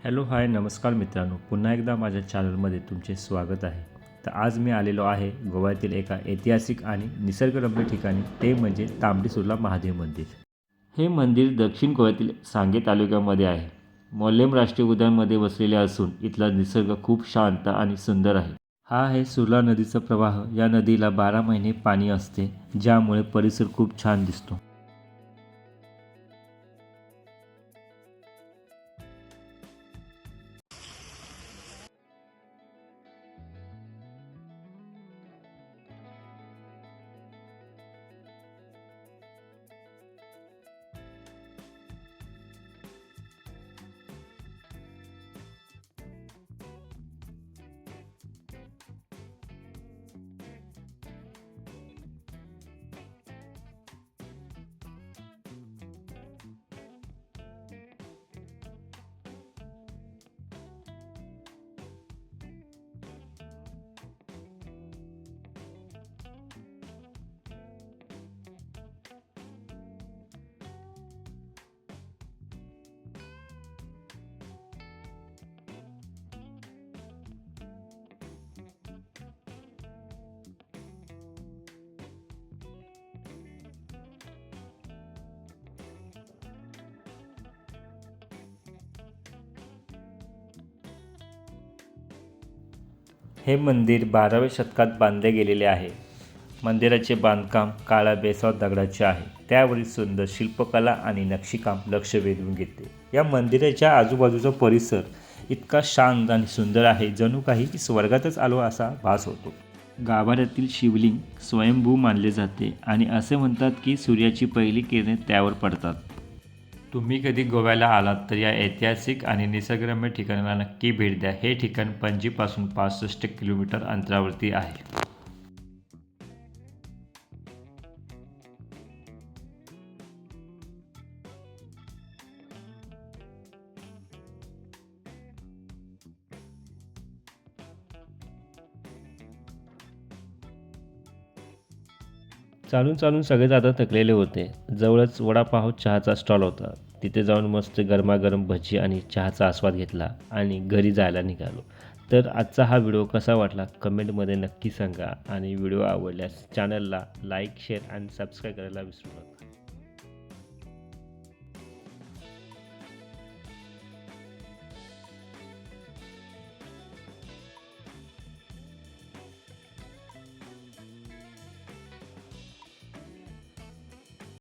Hello hi नमस्कार मित्रांनो, पुन्हा एकदा माझ्या चॅनलमध्ये तुमचे स्वागत आहे। तर आज मी आलेलो आहे गोव्यातील एका ऐतिहासिक आणि निसर्गरम्य ठिकाणी, ते म्हणजे तांबडी सुर्ला महादेव मंदिर। हे मंदिर दक्षिण गोव्यातील सांगे तालुक्यामध्ये आहे। मोलेम राष्ट्रीय उद्यानमध्ये वसलेले असून इथला निसर्ग खूप शांत आणि सुंदर आहे। हा आहे सुर्ला नदीचा प्रवाह। या नदीला 12 महिने पाणी असते, ज्यामुळे परिसर खूप छान दिसतो। हे मंदिर 12व्या शतकात बांधले गेलेले आहे। मंदिराचे बांधकाम काळ्या बेसावत दगडाचे आहे। त्यावरील सुंदर शिल्पकला आणि नक्षीकाम लक्ष वेधून घेते। या मंदिराच्या आजूबाजूचा परिसर इतका शांत आणि सुंदर आहे, जणू काही स्वर्गातच आलो असा भास होतो। गाभाऱ्यातील शिवलिंग स्वयंभू मानले जाते आणि असे म्हणतात की सूर्याची पहिली किरणे त्यावर पडतात। तुम्ही कधी गोव्याला आलात तर या ऐतिहासिक आणि निसर्गरम्य ठिकाणाला नक्की भेट द्या। हे ठिकाण पणजीपासून 65 किलोमीटर अंतरावरती आहे। चालून चालून सगळेच आता थकलेले होते। जवळच वडापाव चहाचा स्टॉल होता। तिथे जाऊन मस्त गरमागरम भजी आणि चहाचा आस्वाद घेतला आणि घरी जायला निघालो। तर आजचा हा व्हिडिओ कसा वाटला कमेंटमध्ये नक्की सांगा आणि व्हिडिओ आवडल्यास चॅनलला लाईक, शेअर आणि सबस्क्राईब करायला विसरू नका।